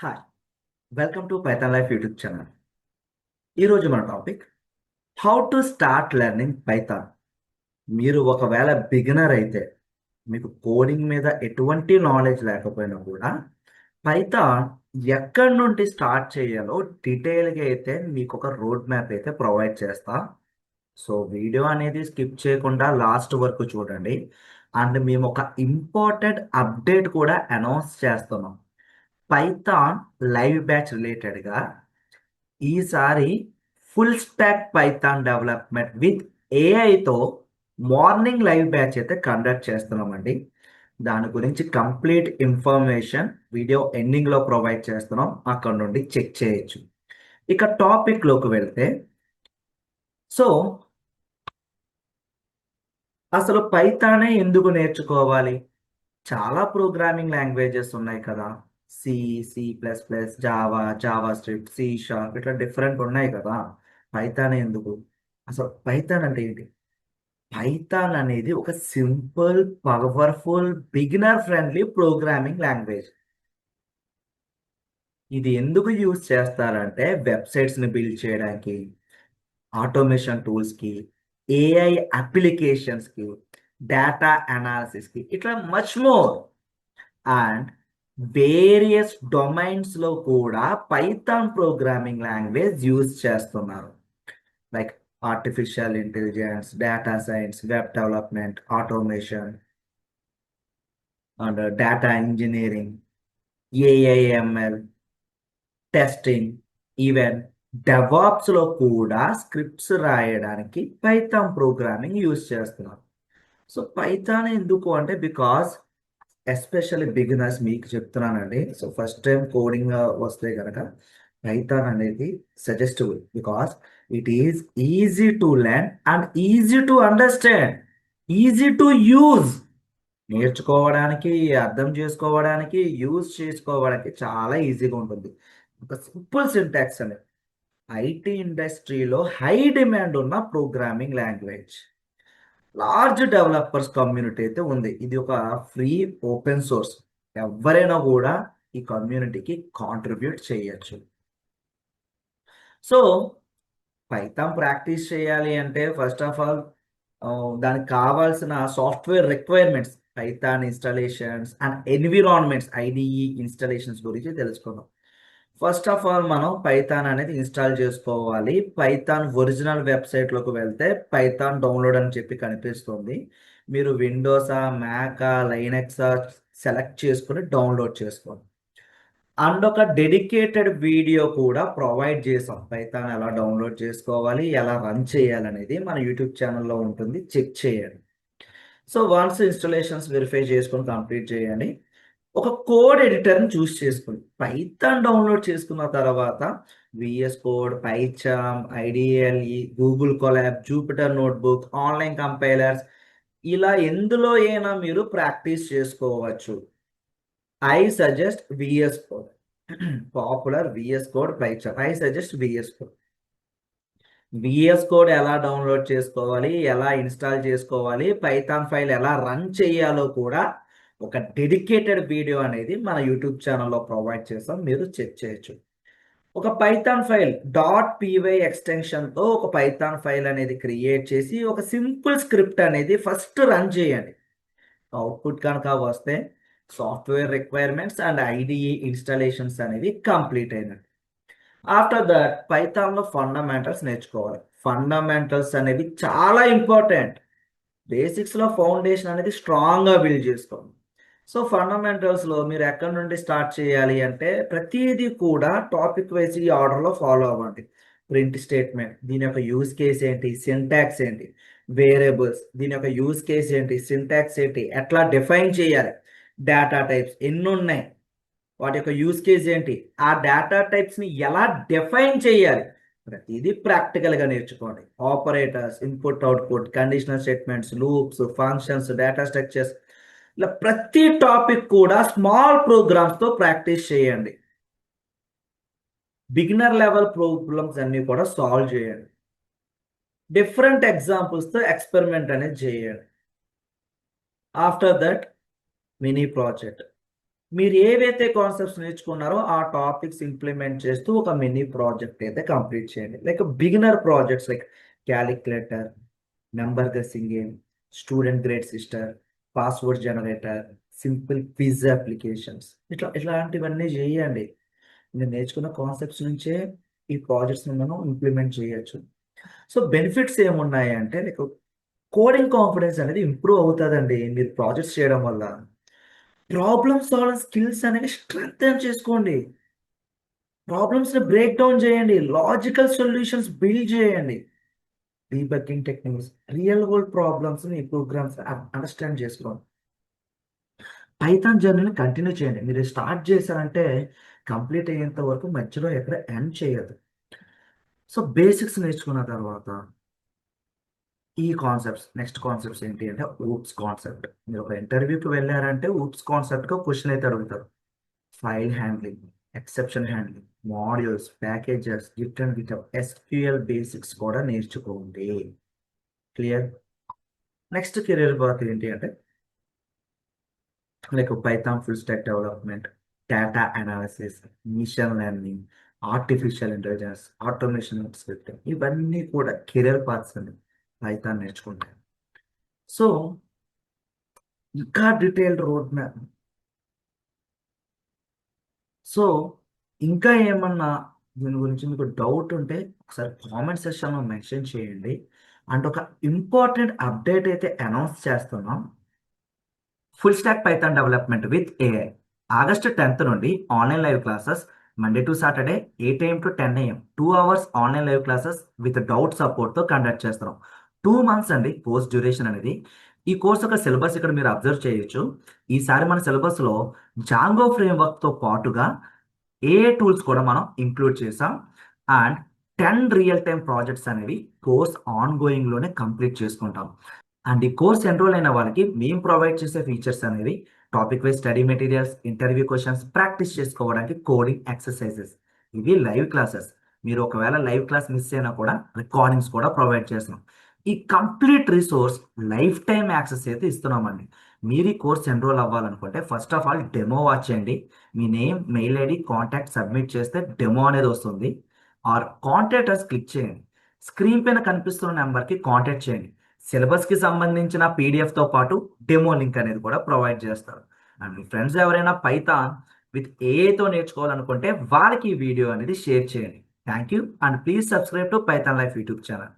Hi! Welcome to Python life YouTube channel. ఈరోజు మన topic how to start learning Python. మీరు ఒకవేళ beginner అయితే, మీకు కోడింగ్ మీద ఎటువంటి నాలెడ్జ్ లేకపోయినా కూడా పైథాన్ ఎక్కడి నుండి స్టార్ట్ చేయాలో డీటెయిల్‌గా అయితే మీకు ఒక రోడ్ మ్యాప్ అయితే ప్రొవైడ్ చేస్తా. సో, వీడియో అనేది స్కిప్ చేయకుండా లాస్ట్ వరకు చూడండి. అండ్ మేము ఒక ఇంపార్టెంట్ అప్డేట్ కూడా అనౌన్స్ చేస్తున్నాం. పైథాన్ లైవ్ బ్యాచ్ రిలేటెడ్‌గా ఈసారి full stack Python development with ఏఐతో మార్నింగ్ లైవ్ బ్యాచ్ అయితే కండక్ట్ చేస్తున్నామండి. దాని గురించి కంప్లీట్ ఇన్ఫర్మేషన్ వీడియో ఎండింగ్లో ప్రొవైడ్ చేస్తున్నాం. అక్కడ నుండి చెక్ చేయొచ్చు. ఇక టాపిక్లోకి వెళ్తే, సో అసలు పైథానే ఎందుకు నేర్చుకోవాలి? చాలా ప్రోగ్రామింగ్ లాంగ్వేజెస్ ఉన్నాయి కదా! C, C plus plus, Java, JavaScript, C sharp ఇట్లా డిఫరెంట్ ఉన్నాయి కదా! పైథాన్ ఎందుకు? అసలు పైథాన్ అంటే ఏంటి? పైథాన్ అనేది ఒక simple, powerful, beginner friendly programming language. ఇది ఎందుకు యూజ్ చేస్తారంటే వెబ్‌సైట్స్‌ని బిల్డ్ చేయడానికి, ఆటోమేషన్ టూల్స్‌కి, ఏఐ అప్లికేషన్స్‌కి, డేటా అనాలిసిస్‌కి ఇట్లా మచ్ మోర్. అండ్ వేరియస్ డొమైన్స్‌లో కూడా పైథాన్ ప్రోగ్రామింగ్ లాంగ్వేజ్ యూజ్ చేస్తున్నారు. Like artificial intelligence, data science, web development, automation and data engineering, AIML, testing, even డెవాప్స్‌లో కూడా స్క్రిప్ట్స్ రాయడానికి పైథాన్ ప్రోగ్రామింగ్ యూజ్ చేస్తున్నారు. సో, పైథాన్ ఎందుకు అంటే బికాజ్ ఎస్పెషల్లీ బిగినర్స్ మీకు చెప్తున్నానండి. సో, ఫస్ట్ టైమ్ కోడింగ్ వస్తే గనక పైథాన్ అనేది suggestible. Because it is easy to learn and easy to understand. Easy to use. నేర్చుకోవడానికి, అర్థం చేసుకోవడానికి, యూజ్ చేసుకోవడానికి చాలా ఈజీగా ఉంటుంది. ఒక సింపుల్ సింటాక్స్ అనేది. ఐటీ ఇండస్ట్రీలో హై డిమాండ్ ఉన్న programming language. Large developers community అయితే ఉంది. ఇది ఒక ఫ్రీ ఓపెన్ సోర్స్. ఎవ్వరైనా కూడా ఈ కమ్యూనిటీకి కాంట్రిబ్యూట్ చేయొచ్చు. సో, పైథాన్ ప్రాక్టీస్ చేయాలి అంటే ఫస్ట్ ఆఫ్ ఆల్ దానికి కావాల్సిన software requirements, Python installations and environments, IDE installations గురించి తెలుసుకుందాం. ఫస్ట్ ఆఫ్ ఆల్ మనం పైథాన్ అనేది ఇన్‌స్టాల్ చేసుకోవాలి. పైథాన్ ఒరిజినల్ వెబ్‌సైట్‌లోకి వెళ్తే పైథాన్ డౌన్‌లోడ్ అని చెప్పి కనిపిస్తుంది. మీరు విండోసా, మ్యాకా, లైనక్సా సెలెక్ట్ చేసుకొని డౌన్‌లోడ్ చేసుకోండి. అండ్ ఒక డెడికేటెడ్ వీడియో కూడా ప్రొవైడ్ చేసాం. పైథాన్ ఎలా డౌన్‌లోడ్ చేసుకోవాలి, ఎలా రన్ చేయాలనేది మన యూట్యూబ్ ఛానెల్‌లో ఉంటుంది. చెక్ చేయండి. సో, వన్స్ ఇన్‌స్టాలేషన్స్ వెరిఫై చేసుకొని కంప్లీట్ చేయండి. ఒక కోడ్ ఎడిటర్‌ని చూస్ చేసుకోండి. పైథాన్ డౌన్‌లోడ్ చేసుకున్న తర్వాత VS code, PyCharm, IDLE, Google Colab, Jupyter notebook, online compilers ఇలా ఎందులో అయినా మీరు ప్రాక్టీస్ చేసుకోవచ్చు. I suggest VS code. Popular VS code, PyCharm. I suggest VS code. VS code ఎలా డౌన్‌లోడ్ చేసుకోవాలి, ఎలా ఇన్‌స్టాల్ చేసుకోవాలి, పైథాన్ ఫైల్ ఎలా రన్ చేయాలో కూడా ఒక డెడికేటెడ్ వీడియో అనేది మన యూట్యూబ్ ఛానెల్‌లో ప్రొవైడ్ చేసాం. మీరు చెక్ చేయొచ్చు. ఒక పైథాన్ ఫైల్ .py ఎక్స్‌టెన్షన్‌తో ఒక పైథాన్ ఫైల్ అనేది క్రియేట్ చేసి ఒక సింపుల్ స్క్రిప్ట్ అనేది ఫస్ట్ రన్ చేయండి. అవుట్‌పుట్ కనుక వస్తే software requirements and IDE installations అనేవి కంప్లీట్ అయినట్టు. ఆఫ్టర్ దట్ పైథాన్‌లో ఫండమెంటల్స్ నేర్చుకోవాలి. ఫండమెంటల్స్ అనేవి చాలా ఇంపార్టెంట్. బేసిక్స్‌లో ఫౌండేషన్ అనేది స్ట్రాంగ్‌గా బిల్డ్ చేసుకోండి. సో, ఫండమెంటల్స్‌లో మీరు ఎక్కడి నుండి స్టార్ట్ చేయాలి అంటే ప్రతీది కూడా టాపిక్ వైస్ ఈ ఆర్డర్‌లో ఫాలో అవ్వండి. ప్రింట్ స్టేట్మెంట్ దీని యొక్క యూజ్ కేస్ ఏంటి? సింటాక్స్ ఏంటి? వేరియబుల్స్ దీని యొక్క యూజ్ కేస్ ఏంటి? సింటాక్స్ ఏంటి? ఎట్లా డిఫైన్ చేయాలి? డేటా టైప్స్ ఎన్నున్నాయి? వాటి యొక్క యూజ్ కేస్ ఏంటి? ఆ డేటా టైప్స్‌ని ఎలా డిఫైన్ చేయాలి? ప్రతీదీ ప్రాక్టికల్‌గా నేర్చుకోండి. Operators, input, output, conditional statements, loops, functions, data structures ఇలా ప్రతి టాపిక్ కూడా స్మాల్ ప్రోగ్రామ్స్‌తో ప్రాక్టీస్ చేయండి. బిగినర్ లెవెల్ ప్రాబ్లమ్స్ అన్నీ కూడా సాల్వ్ చేయండి. డిఫరెంట్ ఎగ్జాంపుల్స్‌తో ఎక్స్‌పెరిమెంట్ అనేది చేయండి. After that mini project. మీరు ఏవైతే కాన్సెప్ట్స్ నేర్చుకున్నారో ఆ టాపిక్స్ ఇంప్లిమెంట్ చేస్తూ ఒక మినీ ప్రాజెక్ట్ అయితే కంప్లీట్ చేయండి. Like beginner projects like calculator, number guessing game, student grade sister, password generator, simple quiz applications, ఇట్లాంటివన్నీ చేయండి. మీరు నేర్చుకున్న కాన్సెప్ట్స్ నుంచే ఈ ప్రాజెక్ట్స్ మనం ఇంప్లిమెంట్ చేయొచ్చు. సో బెనిఫిట్స్ ఏమున్నాయి అంటే లైక్ కోడింగ్ కాన్ఫిడెన్స్ అనేది ఇంప్రూవ్ అవుతుందండి మీరు ప్రాజెక్ట్స్ చేయడం వల్ల. ప్రాబ్లమ్ సాల్వింగ్ స్కిల్స్ అనేవి స్ట్రెంగ్ చేసుకోండి. ప్రాబ్లమ్స్ ని బ్రేక్ డౌన్ చేయండి, లాజికల్ సొల్యూషన్స్ బిల్డ్ చేయండి. Debugging techniques, real world problems ని ప్రోగ్రామ్స్ అండర్స్టాండ్ చేసుకోండి. పైథాన్ జర్నీని కంటిన్యూ చేయండి. మీరు స్టార్ట్ చేశారంటే కంప్లీట్ అయ్యేంత వరకు మధ్యలో ఎక్కడ ఎండ్ చేయదు. సో బేసిక్స్ నేర్చుకున్న తర్వాత ఈ కాన్సెప్ట్స్, నెక్స్ట్ కాన్సెప్ట్స్ ఏంటి అంటే ఊప్స్ కాన్సెప్ట్. మీరు ఒక ఇంటర్వ్యూకి వెళ్ళారంటే ఊప్స్ కాన్సెప్ట్గా క్వశ్చన్ అయితే అడుగుతారు. File handling, exception handling, modules, packages, git and GitHub, SQL basics కూడా నేర్చుకోండి. క్లియర్? నెక్స్ట్ కెరీర్ పాత్ ఏంటి అంటే like Python full stack development, data analysis, machine learning, artificial intelligence, automation scripting, ఇవన్నీ కూడా కెరీర్ పాత్స్ అండి Python నేర్చుకుంటాయి. So ఇంకా detailed road map. So ఇంకా ఏమన్నా దీని గురించి మీకు డౌట్ ఉంటే ఒకసారి కామెంట్ సెక్షన్లో మెన్షన్ చేయండి. అండ్ ఒక ఇంపార్టెంట్ అప్డేట్ అయితే అనౌన్స్ చేస్తున్నాం. Full stack Python development with AI August 10th నుండి online live classes, Monday to Saturday 8 AM to 10 AM, 2 hours online live classes with doubt సపోర్ట్తో కండక్ట్ చేస్తున్నాం. 2 months అండి course duration అనేది. ఈ course యొక్క syllabus ఇక్కడ మీరు అబ్జర్వ్ చేయొచ్చు. ఈసారి మన సిలబస్లో జాంగో ఫ్రేమ్వర్క్తో పాటుగా ఏఐ టూల్స్ కూడా మనం ఇంక్లూడ్ చేసాం. అండ్ 10 రియల్ టైమ్ ప్రాజెక్ట్స్ అనేవి కోర్స్ ఆన్ గోయింగ్లోనే కంప్లీట్ చేసుకుంటాం. అండ్ ఈ కోర్స్ ఎన్రోల్ అయిన వాళ్ళకి మేము ప్రొవైడ్ చేసే ఫీచర్స్ అనేవి topic wise study materials, interview questions, practice చేసుకోవడానికి కోడింగ్ ఎక్సర్సైజెస్, ఇవి లైవ్ క్లాసెస్. మీరు ఒకవేళ లైవ్ క్లాస్ మిస్ అయినా కూడా రికార్డింగ్స్ కూడా ప్రొవైడ్ చేస్తున్నాం. ఈ complete resource lifetime access అయితే ఇస్తున్నామండి. మీరు ఈ కోర్స్ ఎన్రోల్ అవ్వాలనుకుంటే first of all demo watch చేయండి. మీ name, mail ID, contact submit చేస్తే డెమో అనేది వస్తుంది. ఆర్ కాంటాక్ట్ అస్ క్లిక్ చేయండి. స్క్రీన్ పైన కనిపిస్తున్న నెంబర్కి కాంటాక్ట్ చేయండి. సిలబస్కి సంబంధించిన పీడిఎఫ్తో పాటు డెమో లింక్ అనేది కూడా ప్రొవైడ్ చేస్తారు. అండ్ మీ ఫ్రెండ్స్ ఎవరైనా పైథాన్ విత్ ఏఐతో నేర్చుకోవాలనుకుంటే వాళ్ళకి ఈ వీడియో అనేది షేర్ చేయండి. Thank you and please subscribe to Python life YouTube channel.